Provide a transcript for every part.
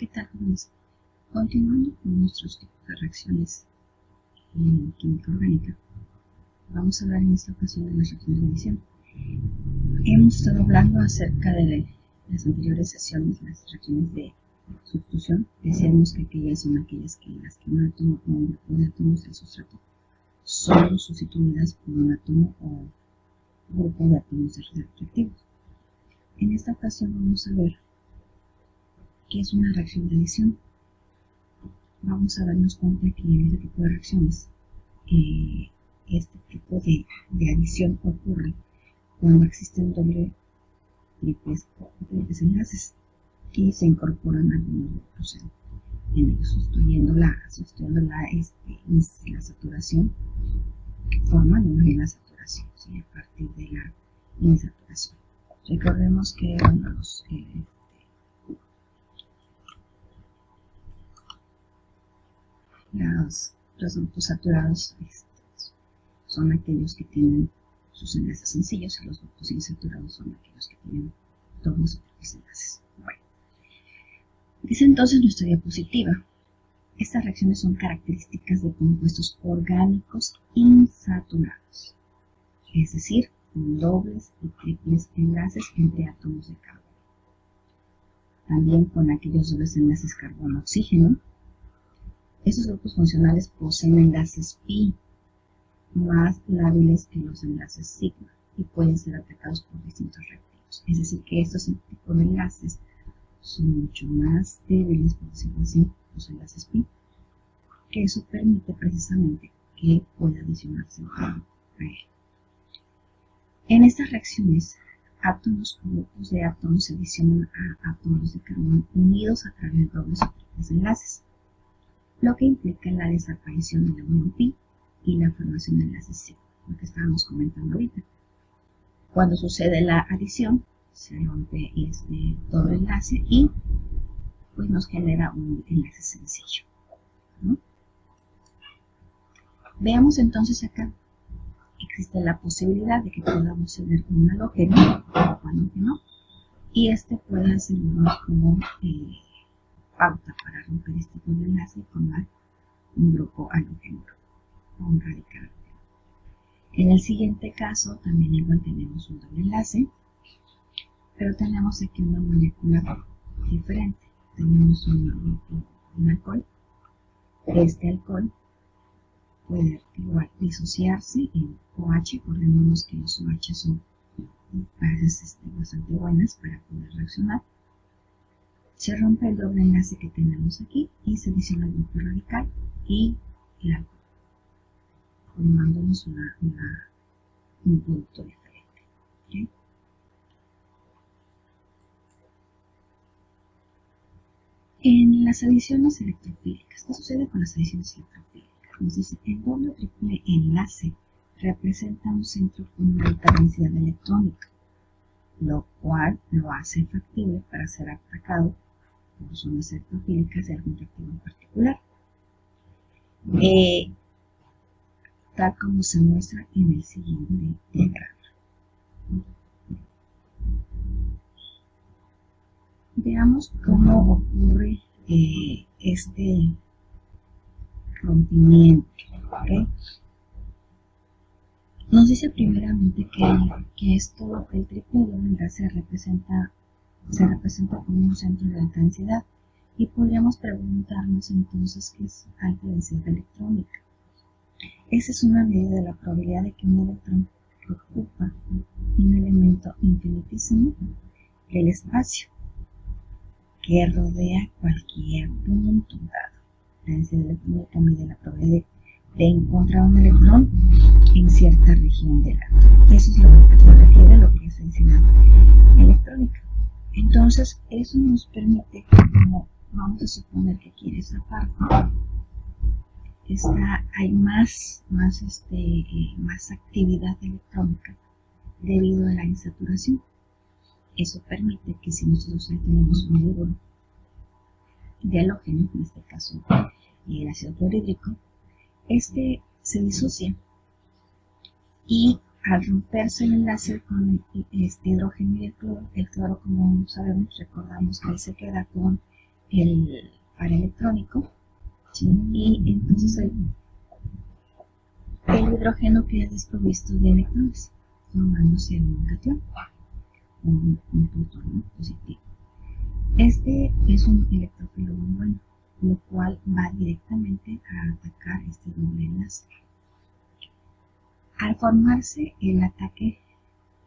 ¿Qué tal, jóvenes? Continuando con nuestros tipos de reacciones en química orgánica, vamos a hablar en esta ocasión de las reacciones de adición. Hemos estado hablando acerca de las anteriores sesiones, las reacciones de sustitución. Decíamos que aquellas son aquellas que las que un átomo o un grupo de átomos del sustrato son sustituidas por un átomo o grupo de átomos reactivos. En esta ocasión vamos a ver qué es una reacción de adición. Vamos a darnos cuenta que en este tipo de reacciones, este tipo de adición ocurre cuando existen dobles, triples o triples enlaces y se incorporan algunos grupos en ellos, sustituyendo la saturación, formando la saturación, ¿sí? A partir de la insaturación. Recordemos que los grupos saturados son aquellos que tienen sus enlaces sencillos y los grupos insaturados son aquellos que tienen dobles o triples enlaces. Bueno, dice entonces nuestra diapositiva: estas reacciones son características de compuestos orgánicos insaturados, es decir, con dobles y triples enlaces entre átomos de carbono. También con aquellos dobles enlaces carbono-oxígeno. Estos grupos funcionales poseen enlaces pi más lábiles que los enlaces sigma y pueden ser atacados por distintos reactivos. Es decir, que estos tipos de enlaces son mucho más débiles, por decirlo así, los enlaces pi, que eso permite precisamente que pueda adicionarse a él. En estas reacciones, átomos o grupos de átomos se adicionan a átomos de carbono unidos a través de dobles o triples enlaces, lo que implica la desaparición de la unión pi y la formación de enlaces sigma, lo que estábamos comentando ahorita. Cuando sucede la adición, se rompe este doble enlace y pues nos genera un enlace sencillo, ¿no? Veamos entonces acá. Existe la posibilidad de que podamos tener un halógeno o halógeno y este pueda servirnos como pauta para romper este doble enlace y formar un grupo halógeno o un radical halógeno. En el siguiente caso también igual tenemos un doble enlace, pero tenemos aquí una molécula diferente. Tenemos un alcohol. Este alcohol puede igual disociarse en OH. Recordemos que los OH son bases bastante buenas para poder reaccionar. Se rompe el doble enlace que tenemos aquí y se adiciona el grupo radical y el alcohol, formándonos un producto diferente. ¿Okay? En las adiciones electrofílicas, ¿qué sucede con las adiciones electrofílicas? Nos dice, el doble o triple enlace representa un centro con una alta densidad electrónica, lo cual lo hace factible para ser atacado por zonas electrofílicas de algún reactivo en particular, tal como se muestra en el siguiente diagrama. Veamos cómo ocurre este rompimiento. ¿Okay? Nos dice primeramente que esto, el triple doble enlace se representa como un centro de alta densidad y podríamos preguntarnos entonces qué es alta densidad electrónica. Esa es una medida de la probabilidad de que un electrón ocupa un elemento infinitísimo del espacio que rodea cualquier punto dado. La densidad electrónica mide la probabilidad de encontrar un electrón en cierta región del átomo. Eso es lo que se refiere a lo que es densidad electrónica. Entonces, eso nos permite, como vamos a suponer que aquí en esta parte hay más actividad electrónica debido a la insaturación. Eso permite que si nosotros tenemos un hidruro de halógeno, en este caso el ácido clorhídrico, este se disocia y al romperse el enlace con este hidrógeno y el cloro, como sabemos, recordamos que se queda con el par electrónico, ¿sí? Y entonces el hidrógeno queda desprovisto de electrones, formándose un catión, un protón positivo. Este es un electrófilo muy bueno, lo cual va directamente a atacar este doble enlace. Al formarse el ataque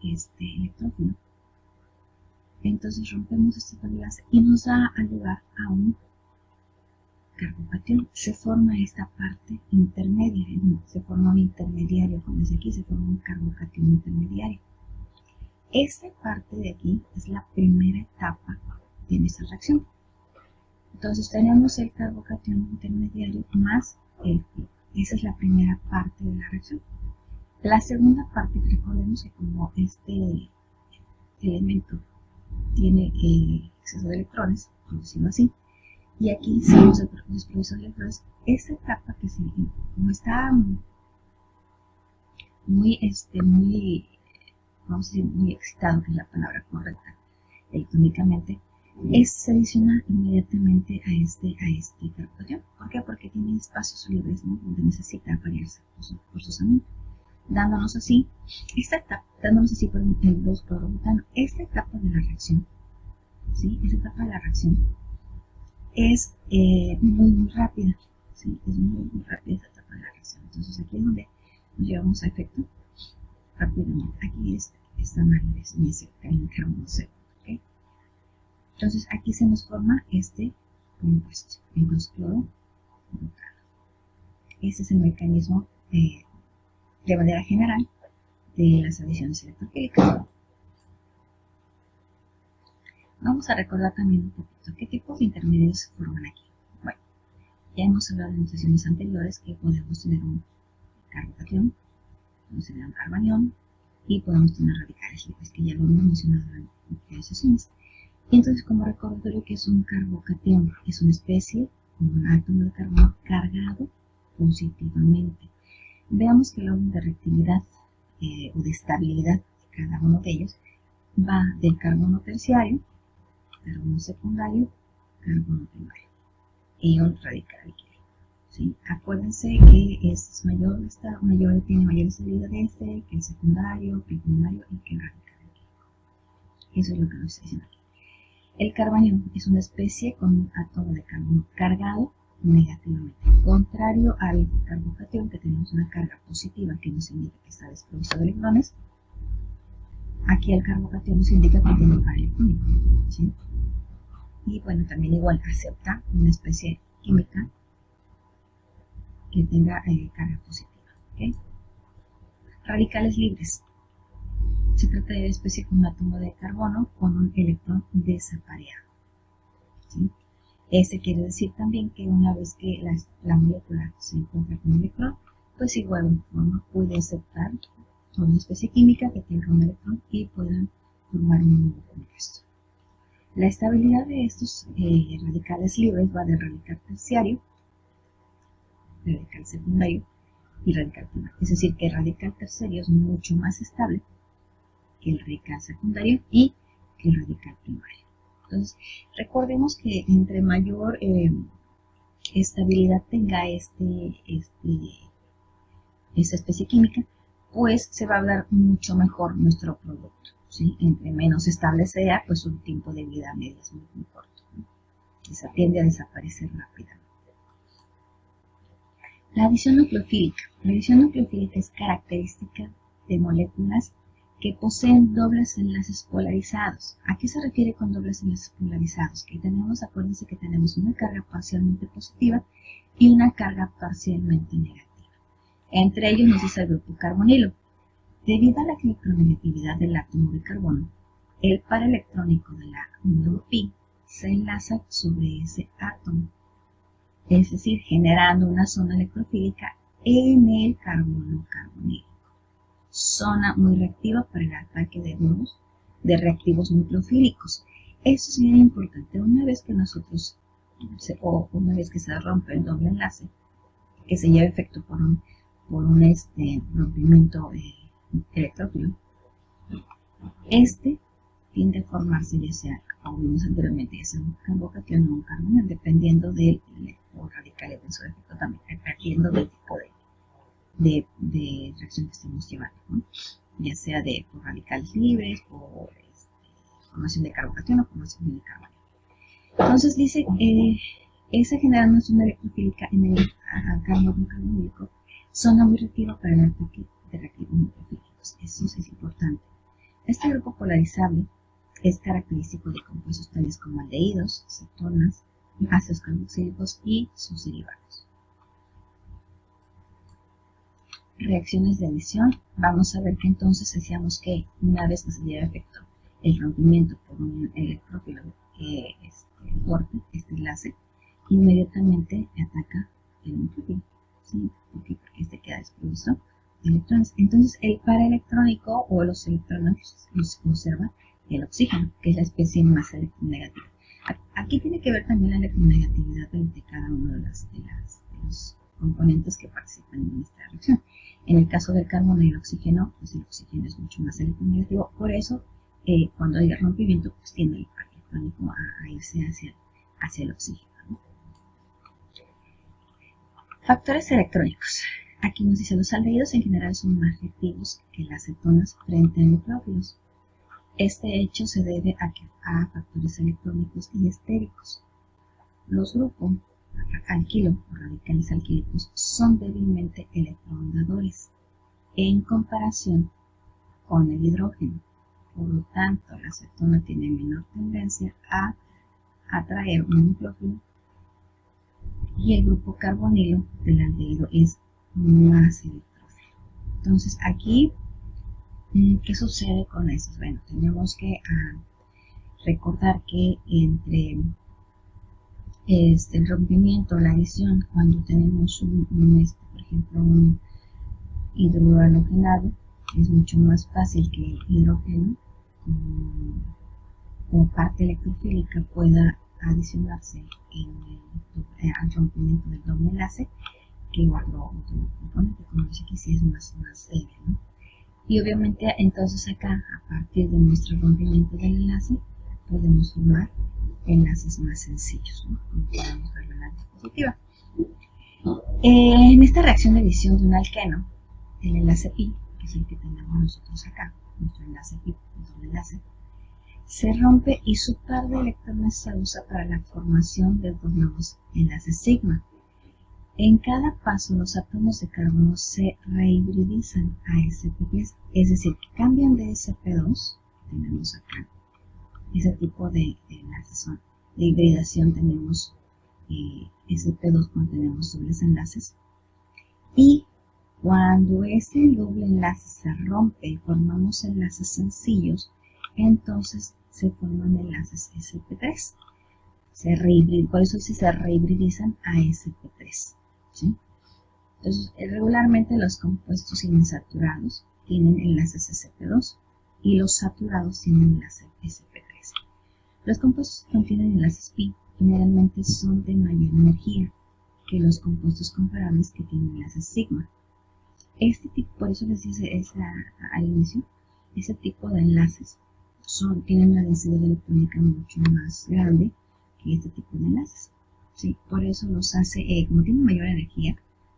electrófilo, entonces rompemos este doble enlace y nos da lugar a un carbocatión. Se forma esta parte intermedia, se forma un intermediario, como desde aquí se forma un carbocatión intermediario. Esta parte de aquí es la primera etapa de nuestra reacción. Entonces tenemos el carbocatión intermediario más el flúor. Esa es la primera parte de la reacción. La segunda parte, recordemos que como este elemento tiene exceso de electrones, por decirlo así, y aquí somos desprovisto de electrones, esta etapa que como está muy, vamos a decir, muy excitado, que es la palabra correcta, electrónicamente, se adiciona inmediatamente a este carbocatión. ¿Por qué? Porque tiene espacios libres, ¿no?, donde necesita variarse forzosamente, dándonos así por el 2-clorobutano. Esta etapa de la reacción, ¿sí? Esta etapa de la reacción es muy rápida, ¿sí? Es muy rápida esta etapa de la reacción. Entonces aquí es donde nos llevamos a efecto rápidamente. Aquí está mal, es en carbono 0, ¿ok? Entonces aquí se nos forma este compuesto, el 2-clorobutano. Ese es el mecanismo de manera general de las adiciones electroquímicas. Vamos a recordar también un poquito qué tipos de intermediarios se forman aquí. Bueno, ya hemos hablado en sesiones anteriores que podemos tener un carbocatión, podemos tener un carbanión y podemos tener radicales libres, que ya lo hemos mencionado en anteriores sesiones. Y entonces, como recordatorio, que es un carbocatión, es una especie, un átomo de carbono cargado positivamente. Veamos que el orden de reactividad o de estabilidad de cada uno de ellos va del carbono terciario, carbono secundario, carbono primario y un radical líquido, ¿sí? Acuérdense que tiene mayor estabilidad que el secundario, que el primario y que el radical líquido. Eso es lo que nos está diciendo aquí. El carbanión es una especie con un átomo de carbono cargado negativamente, contrario al carbocatión, que tenemos una carga positiva que nos indica que está desprovisto de electrones. Aquí el carbocatión nos indica que tiene par electrónico, ¿sí? Y bueno, también igual acepta una especie química que tenga carga positiva, ¿okay? Radicales libres. Se trata de una especie con un átomo de carbono con un electrón desapareado, ¿sí? Este quiere decir también que una vez que la molécula se encuentra con un electrón, pues igual forma puede aceptar una especie química que tenga un electrón y puedan formar un nuevo compuesto. La estabilidad de estos radicales libres va del radical terciario, radical secundario y radical primario. Es decir, que el radical terciario es mucho más estable que el radical secundario y que el radical primario. Entonces, recordemos que entre mayor estabilidad tenga esta especie química, pues se va a dar mucho mejor nuestro producto, ¿sí? Entre menos estable sea, pues su tiempo de vida media es muy corto, ¿no? Esa tiende a desaparecer rápidamente. La adición nucleofílica. La adición nucleofílica es característica de moléculas que poseen dobles enlaces polarizados. ¿A qué se refiere con dobles enlaces polarizados? Que acuérdense que tenemos una carga parcialmente positiva y una carga parcialmente negativa. Entre ellos nos dice el grupo carbonilo. Debido a la electronegatividad del átomo de carbono, el par electrónico de la número pi se enlaza sobre ese átomo, es decir, generando una zona electrofílica en el carbono carbonílico. Zona muy reactiva para el ataque de grupos de reactivos nucleofílicos. Eso es bien importante. Una vez que una vez que se rompe el doble enlace, que se lleva efecto por un rompimiento electrófilo, tiende a formarse ya sea como vimos anteriormente, ya sea un carbocatión o un carbonil, dependiendo del radical y tensor de efecto también, dependiendo del tipo de reacción que estemos llevando, ¿no? Ya sea por radicales libres, por formación de carbocatión o formación de carbonil. Entonces dice, esa generación electrofílica en el carbono carbonílico zona muy reactiva para el ataque de reactivos nucleofílicos. Eso es importante. Este grupo polarizable es característico de compuestos tales como aldehídos, cetonas, ácidos carboxílicos y sus derivados. Reacciones de adición. Vamos a ver que entonces decíamos que una vez que se lleva a efecto el rompimiento por un electrófilo fuerte, este enlace, inmediatamente ataca el nucleófilo, ¿sí? Porque este queda desprovisto de electrones. Entonces el paraelectrónico o los electrones los conserva el oxígeno, que es la especie más electronegativa. Aquí tiene que ver también la electronegatividad de cada uno de los componentes que participan en esta reacción. En el caso del carbono y el oxígeno, pues el oxígeno es mucho más electronegativo, por eso cuando hay rompimiento, pues tiende el paraelectrónico a irse hacia el oxígeno, ¿no? Factores electrónicos. Aquí nos dice, los aldehídos en general son más reactivos que las cetonas frente a nucleófilos. Este hecho se debe a factores electrónicos y estéricos. Los grupos alquilo o radicales alquílicos son débilmente electronadadores en comparación con el hidrógeno. Por lo tanto, la cetona tiene menor tendencia a atraer un nucleófilo y el grupo carbonilo del aldehído es más electrófilo. Entonces, aquí, ¿qué sucede con eso? Bueno, tenemos que recordar que entre el rompimiento, la adición, cuando tenemos por ejemplo, un hidrohalogenado, es mucho más fácil que el hidrógeno como parte electrofílica pueda adicionarse al rompimiento del doble enlace que otro componente, como dice aquí, sí es más débil, ¿no? Y obviamente entonces acá, a partir de nuestro rompimiento del enlace, podemos formar enlaces más sencillos, ¿no? Como podemos verlo en la diapositiva. En esta reacción de adición de un alqueno, el enlace pi, que es el que tenemos nosotros acá, nuestro enlace pi, doble enlace, se rompe y su par de electrones se usa para la formación de dos nuevos enlaces sigma. En cada paso los átomos de carbono se rehibridizan a sp3, es decir, que cambian de sp2, tenemos acá ese tipo de enlaces, de hibridación tenemos sp2 cuando tenemos dobles enlaces, y cuando ese doble enlace se rompe y formamos enlaces sencillos, entonces se forman enlaces sp3. Por eso se rehibridizan a sp3, ¿sí? Entonces, regularmente los compuestos insaturados tienen enlaces sp2 y los saturados tienen enlaces sp3. Los compuestos que contienen enlaces pi generalmente son de mayor energía que los compuestos comparables que tienen enlaces sigma. Este tipo, por eso les dice al inicio, ese tipo de enlaces tienen una densidad electrónica mucho más grande que este tipo de enlaces, ¿sí? Por eso los hace, como tienen mayor energía,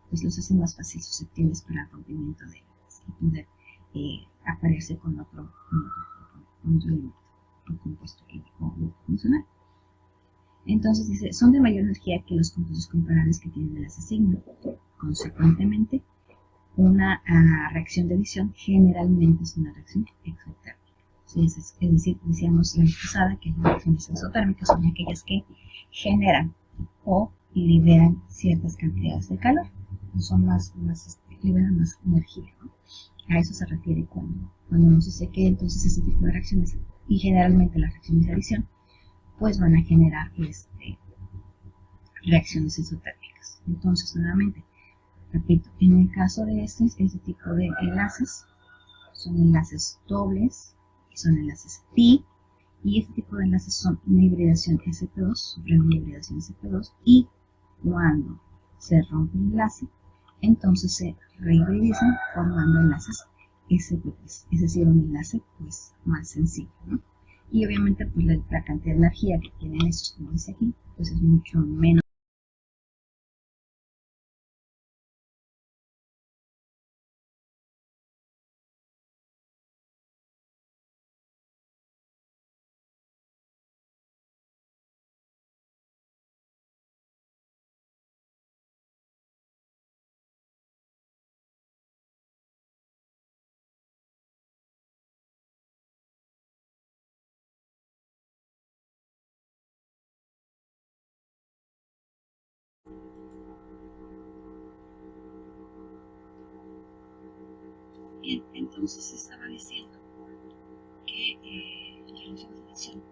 pues los hace más fácil susceptibles para el rompimiento de ellas y poder aparearse con otro elemento o compuesto químico o funcional. Entonces dice, son de mayor energía que los compuestos comparables que tienen enlace sigma. Consecuentemente, una reacción de adición generalmente es una reacción exotérmica. ¿Sí? Es decir, decíamos la vez pasada que las reacciones exotérmicas son aquellas que generan o liberan ciertas cantidades de calor, liberan más energía, ¿no? A eso se refiere cuando nos dice que entonces ese tipo de reacciones, y generalmente las reacciones de adición, pues van a generar reacciones exotérmicas. Entonces, nuevamente, repito, en el caso de este tipo de enlaces, son enlaces dobles, son enlaces pi, y este tipo de enlaces son una hibridación sp2 sobre una hibridación sp2, y cuando se rompe el enlace, entonces se rehibridizan formando enlaces sp3, es decir, un enlace pues más sencillo, ¿no? y obviamente pues la cantidad de energía que tienen estos, como dice aquí, pues es mucho menos. Bien, entonces estaba diciendo que en reacciones de adición,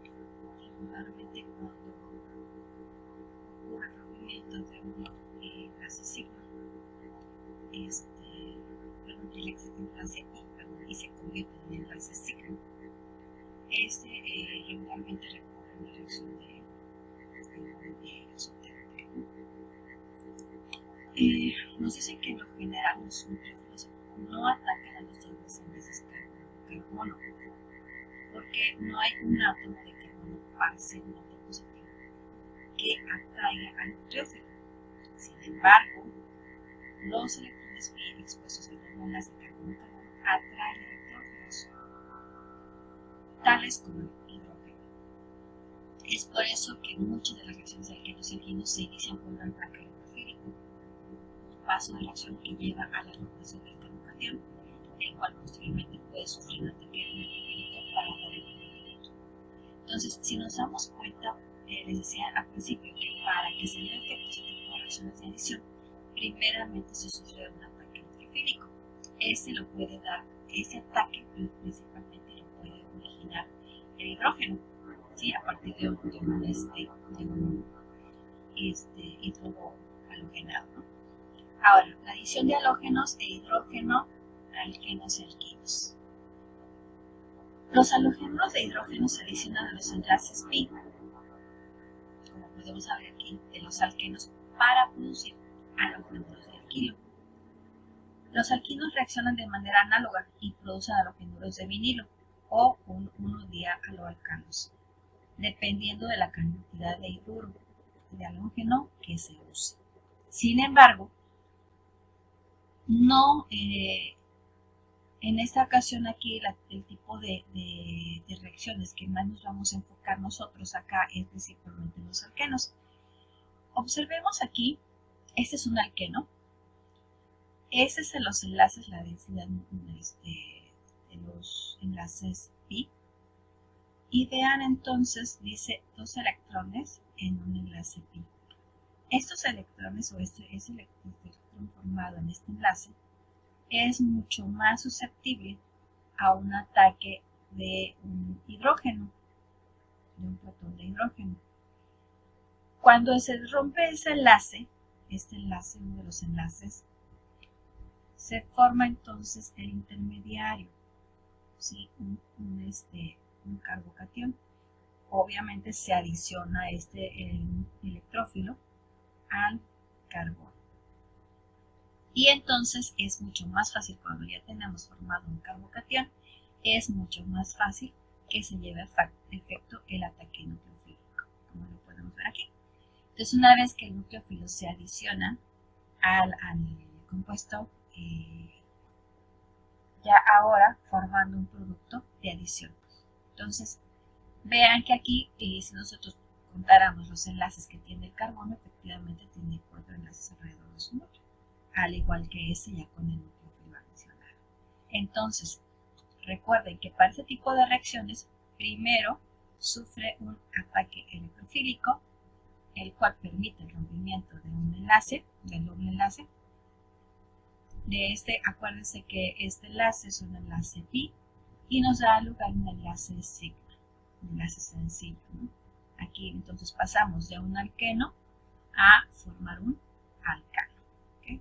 regularmente cuando ocurre el rompimiento de un enlace sigma, el enlace I, y se convierte en enlace sigma, regularmente recorre una reacción de exotérmica. Nos dicen que en lo general los nucleófilos no atacan a los dobles enlaces carbono, porque no hay un átomo de carbono parcialmente positivo que atraiga al nucleófilo. Sin embargo, los electrones pi expuestos al doble enlace carbono-carbono atraen electrófilos, tales como el hidrógeno. Es por eso que muchas de las reacciones alquenos-alquinos se inician por un ataque electrofílico, paso de reacción que lleva a la formación del carbocatión, el cual posteriormente puede sufrir un ataque electrofílico para dar el movimiento. Entonces, si nos damos cuenta, les decía al principio que para que se lleve a efecto ese tipo de reacciones de adición, primeramente se sufre un ataque electrofílico. Lo puede dar, ese ataque principalmente lo puede originar el hidrógeno, ¿sí? A partir de un hidrógeno halogenado, ¿no? Ahora, la adición de halógenos e hidrógeno, alquenos y alquinos. Los halógenos de hidrógeno se adicionan a los enlaces pi, como podemos ver aquí, de los alquenos para producir halogénuros de alquilo. Los alquinos reaccionan de manera análoga y producen halogénuros de vinilo o un 1-dialoalcanos, dependiendo de la cantidad de hidruro de halógeno que se use. Sin embargo, no, en esta ocasión aquí el tipo de reacciones que más nos vamos a enfocar nosotros acá es principalmente los alquenos. Observemos aquí, este es un alqueno. Este es en los enlaces, la densidad de los enlaces pi. Y vean entonces, dice 2 electrones en un enlace pi. Estos electrones o ese electrón formado en este enlace es mucho más susceptible a un ataque de un hidrógeno, de un protón de hidrógeno. Cuando se rompe ese enlace, uno de los enlaces, se forma entonces el intermediario, ¿sí? un carbocatión. Obviamente se adiciona el electrófilo al carbono. Y entonces es mucho más fácil, cuando ya tenemos formado un carbocatión, es mucho más fácil que se lleve a efecto el ataque nucleofílico, como lo podemos ver aquí. Entonces, una vez que el nucleófilo se adiciona al compuesto, ya ahora formando un producto de adición. Entonces, vean que aquí, si nosotros contáramos los enlaces que tiene el carbono, efectivamente tiene 4 enlaces alrededor de su núcleo, al igual que ese ya con el nucleófilo adicional. Entonces, recuerden que para este tipo de reacciones, primero sufre un ataque electrofílico, el cual permite el rompimiento de un enlace, del doble enlace. Acuérdense que este enlace es un enlace pi y nos da lugar un enlace sigma, un enlace sencillo, ¿no? Aquí entonces pasamos de un alqueno a formar un alcano. ¿Okay?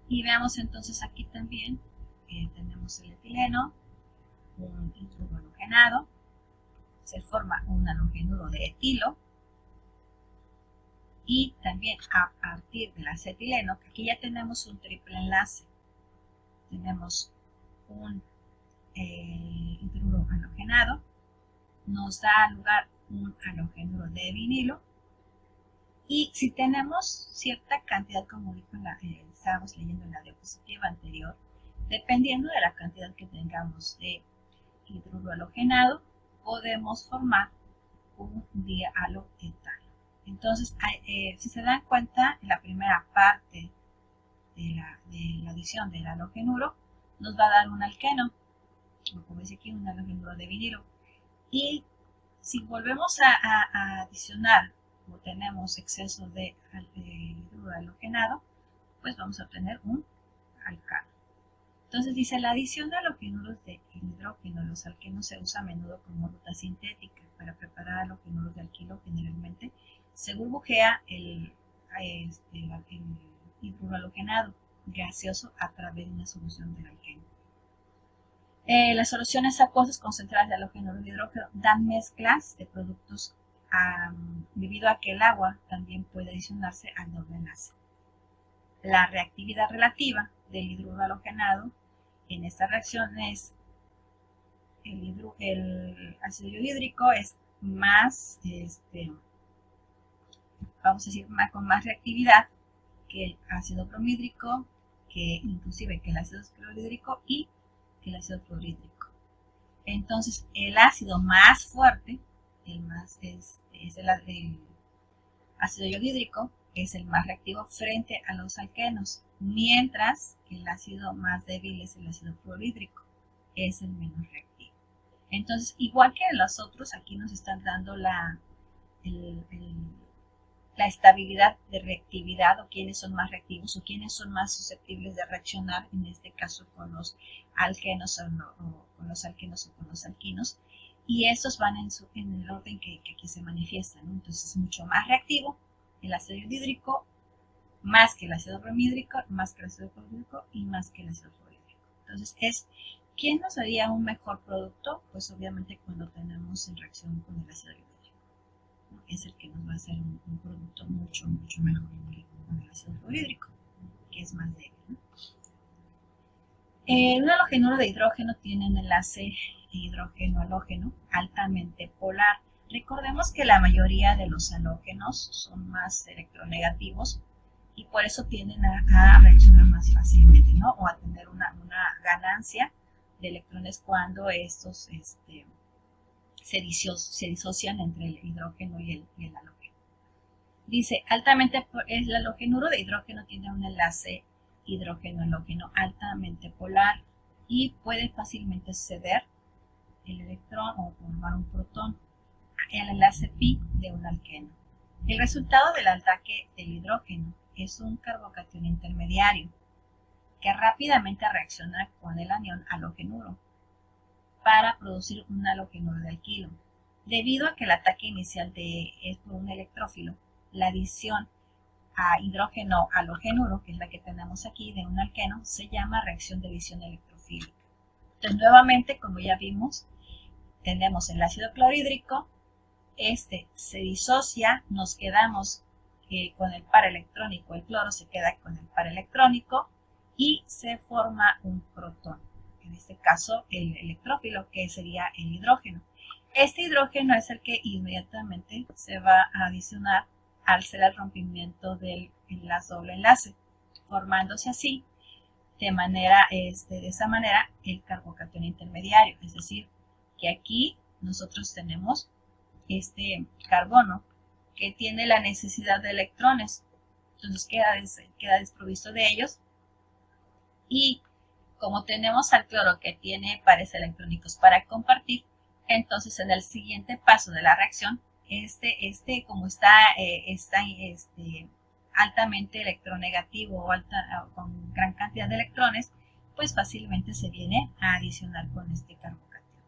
Y veamos entonces aquí también, tenemos el etileno, un hidruro halogenado, se forma un halogenuro de etilo, y también a partir del acetileno, que aquí ya tenemos un triple enlace, tenemos un hidruro halogenado, nos da lugar un halogénuro de vinilo. Y si tenemos cierta cantidad, como dijo estábamos leyendo en la diapositiva anterior, dependiendo de la cantidad que tengamos de hidruro halogenado, podemos formar un dihaloetano. Entonces, si se dan cuenta, en la primera parte de la adición del halogenuro nos va a dar un alqueno, como dice aquí, un halogenuro de vinilo. Y si volvemos a adicionar o tenemos exceso de hidruro halogenado, pues vamos a obtener un alcano. Entonces dice, la adición de halogenuros de hidrógeno a los alquenos se usa a menudo como ruta sintética. Para preparar halogenuros de alquilo, generalmente se burbujea el hidruro halogenado gaseoso a través de una solución del alqueno. Las soluciones acuosas concentradas de halogénuro de hidrógeno dan mezclas de productos debido a que el agua también puede adicionarse al doble enlace. La reactividad relativa del hidruro halogenado en esta reacción es el ácido iohídrico es más, vamos a decir, con más reactividad que el ácido bromhídrico, que inclusive que el ácido clorhídrico y que el ácido clorhídrico. Entonces, el ácido más fuerte, el ácido iohídrico, es el más reactivo frente a los alquenos, mientras que el ácido más débil es el ácido clorhídrico, es el menos reactivo. Entonces, igual que en los otros, aquí nos están dando la estabilidad de reactividad, o quiénes son más reactivos o quiénes son más susceptibles de reaccionar, en este caso con los alquenos o con los alquenos o con los alquinos, y estos van en el orden que aquí se manifiestan, ¿no? Entonces es mucho más reactivo el ácido hídrico, más que el ácido bromhídrico, más que el ácido clorhídrico y más que el ácido fluorhídrico. Entonces ¿quién nos daría un mejor producto? Pues obviamente cuando tenemos en reacción con el ácido hídrico, ¿no? Es el que nos va a hacer un producto mucho mejor que con el ácido fluorhídrico, que es más débil, ¿no? Un halogenuro de hidrógeno tiene un enlace hidrógeno-halógeno altamente polar. Recordemos que la mayoría de los halógenos son más electronegativos y por eso tienden a reaccionar más fácilmente, ¿no? O a tener una ganancia de electrones cuando estos se disocian entre el hidrógeno y el halógeno. Dice, el halogenuro de hidrógeno tiene un enlace hidrógeno-halógeno altamente polar y puede fácilmente ceder el electrón o formar un protón el enlace pi de un alqueno. El resultado del ataque del hidrógeno es un carbocatión intermediario que rápidamente reacciona con el anión halogenuro para producir un halogenuro de alquilo. Debido a que el ataque inicial es por un electrófilo, la adición a hidrógeno halogenuro, que es la que tenemos aquí de un alqueno, se llama reacción de adición electrofílica. Entonces, nuevamente, como ya vimos, tenemos el ácido clorhídrico, se disocia, nos quedamos con el par electrónico, el cloro se queda con el par electrónico y se forma un protón, en este caso el electrófilo, que sería el hidrógeno. Este hidrógeno es el que inmediatamente se va a adicionar al ser el rompimiento del doble enlace, formándose así de esa manera el carbocatión intermediario, es decir, que aquí nosotros tenemos este carbono que tiene la necesidad de electrones, entonces queda desprovisto de ellos, y como tenemos al cloro que tiene pares electrónicos para compartir, entonces en el siguiente paso de la reacción, como está altamente electronegativo o con gran cantidad de electrones, pues fácilmente se viene a adicionar con este carbocatión,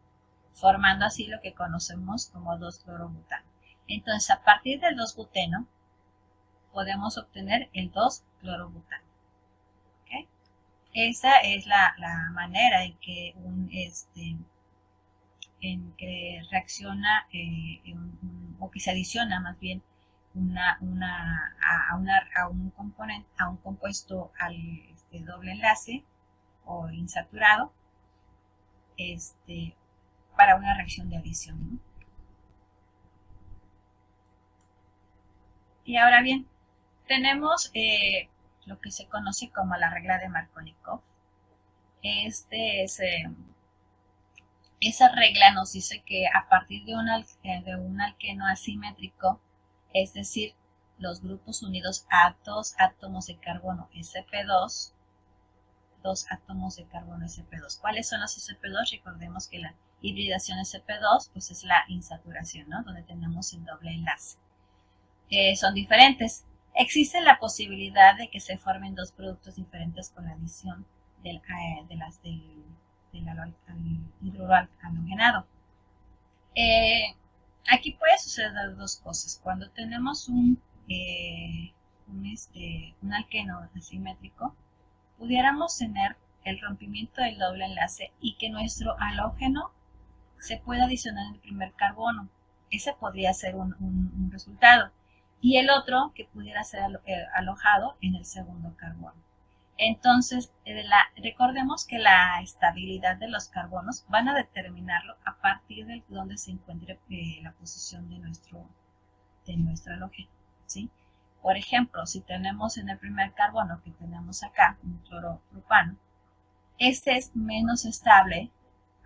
formando así lo que conocemos como 2-clorobutano. Entonces, a partir del 2-buteno, podemos obtener el 2-clorobutano. ¿Okay? Esa es la manera en que reacciona o que se adiciona más bien a un compuesto al doble enlace o insaturado, para una reacción de adición, ¿no? Y ahora bien, tenemos lo que se conoce como la regla de Markovnikov. Esa regla nos dice que a partir de un alqueno asimétrico, es decir, los grupos unidos a dos átomos de carbono sp2, dos átomos de carbono sp2. ¿Cuáles son los sp2? Recordemos que la hibridación sp2 pues es la insaturación, ¿no? Donde tenemos el doble enlace. Son diferentes. Existe la posibilidad de que se formen dos productos diferentes con la adición del hidruro halogenado. Aquí puede suceder dos cosas. Cuando tenemos un alqueno asimétrico, pudiéramos tener el rompimiento del doble enlace y que nuestro halógeno se pueda adicionar en el primer carbono. Ese podría ser un resultado. Y el otro que pudiera ser alojado en el segundo carbono. Entonces, recordemos que la estabilidad de los carbonos van a determinarlo a partir de donde se encuentre la posición de nuestro halógeno, ¿sí? Por ejemplo, si tenemos en el primer carbono que tenemos acá, un cloropropano, este es menos estable,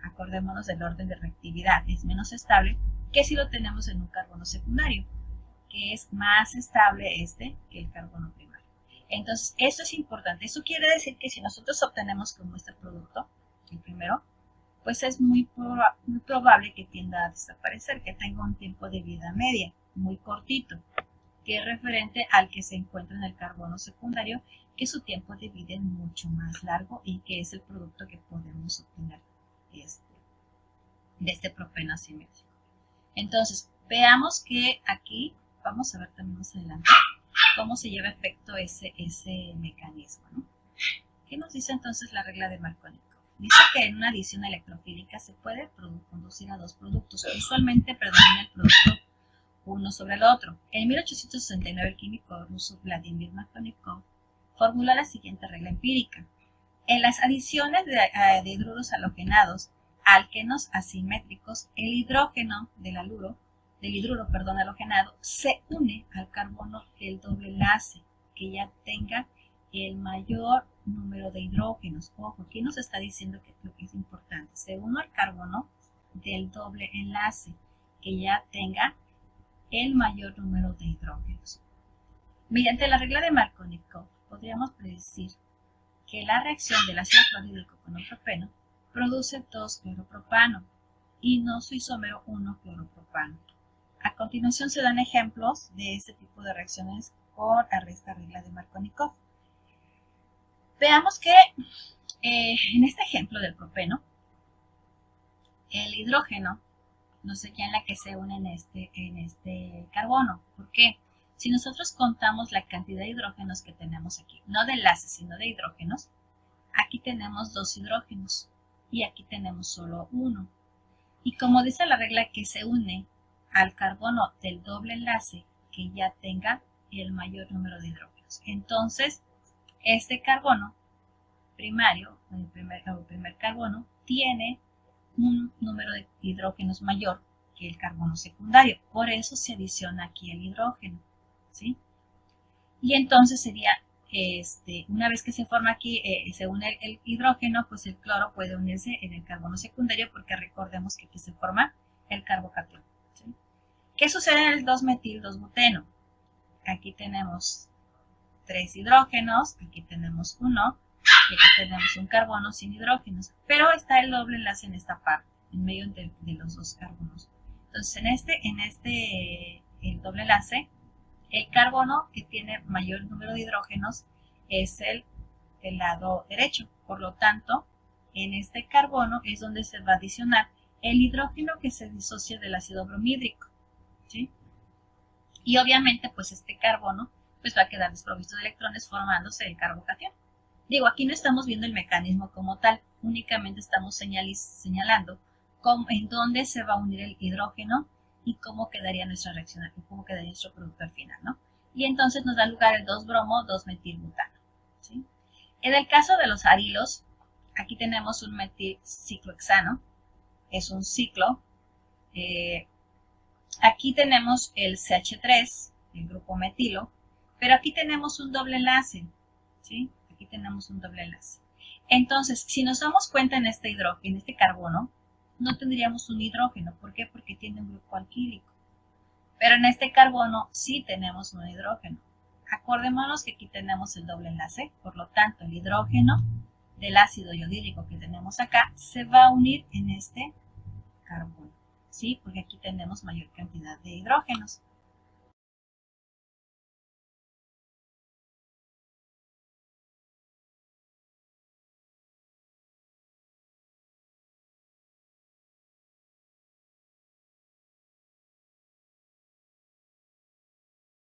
acordémonos del orden de reactividad, es menos estable que si lo tenemos en un carbono secundario, que es más estable que el carbono primario. Entonces, esto es importante. Eso quiere decir que si nosotros obtenemos como este producto, el primero, pues es muy probable que tienda a desaparecer, que tenga un tiempo de vida media muy cortito, que es referente al que se encuentra en el carbono secundario, que su tiempo de vida es mucho más largo y que es el producto que podemos obtener de este propeno asimétrico. Entonces, veamos que aquí, vamos a ver también más adelante, cómo se lleva a efecto ese mecanismo, ¿no? ¿Qué nos dice entonces la regla de Markovnikov? Dice que en una adición electrofílica se puede conducir a dos productos. Usualmente predomina el producto uno sobre el otro. En 1869 el químico ruso Vladimir Markovnikov formuló la siguiente regla empírica. En las adiciones de hidruros halogenados a alquenos asimétricos, el hidrógeno del hidruro halogenado se une al carbono del doble enlace que ya tenga el mayor número de hidrógenos. Ojo, aquí nos está diciendo que lo que es importante, se une al carbono del doble enlace que ya tenga el mayor número de hidrógenos. Mediante la regla de Markovnikov podríamos predecir que la reacción del ácido clorhídrico con el propeno produce 2-cloropropano y no su isómero 1-cloropropano. A continuación se dan ejemplos de este tipo de reacciones con esta regla de Markovnikov. Veamos que en este ejemplo del propeno, el hidrógeno nos señala que se une en este carbono. ¿Por qué? Si nosotros contamos la cantidad de hidrógenos que tenemos aquí, no de enlaces, sino de hidrógenos, aquí tenemos 2 hidrógenos y aquí tenemos solo 1. Y como dice la regla, que se une al carbono del doble enlace que ya tenga el mayor número de hidrógenos. Entonces, este carbono primario, el primer carbono, tiene un número de hidrógenos mayor que el carbono secundario. Por eso se adiciona aquí el hidrógeno, ¿sí? Y entonces sería, una vez que se forma aquí, se une el hidrógeno, pues el cloro puede unirse en el carbono secundario porque recordemos que aquí se forma el carbocatión, ¿sí? ¿Qué sucede en el 2-metil-2-buteno? Aquí tenemos 3 hidrógenos, aquí tenemos 1, y aquí tenemos un carbono sin hidrógenos, pero está el doble enlace en esta parte, en medio de los dos carbonos. Entonces, el doble enlace, el carbono que tiene mayor número de hidrógenos es el lado derecho. Por lo tanto, en este carbono es donde se va a adicionar el hidrógeno que se disocia del ácido bromídrico, ¿sí? Y obviamente, pues este carbono pues va a quedar desprovisto de electrones formándose el carbocatión. Digo, aquí no estamos viendo el mecanismo como tal, únicamente estamos señalando en dónde se va a unir el hidrógeno y cómo quedaría nuestra reacción, cómo quedaría nuestro producto al final, ¿no? Y entonces nos da lugar el 2-bromo, 2-metilbutano, ¿sí? En el caso de los arilos, aquí tenemos un metilciclohexano, es un ciclo. Aquí tenemos el CH3, el grupo metilo, pero aquí tenemos un doble enlace, ¿sí? Aquí tenemos un doble enlace. Entonces, si nos damos cuenta en este carbono, no tendríamos un hidrógeno. ¿Por qué? Porque tiene un grupo alquílico. Pero en este carbono sí tenemos un hidrógeno. Acordémonos que aquí tenemos el doble enlace, por lo tanto el hidrógeno del ácido iodídrico que tenemos acá se va a unir en este carbono, ¿sí? Porque aquí tenemos mayor cantidad de hidrógenos.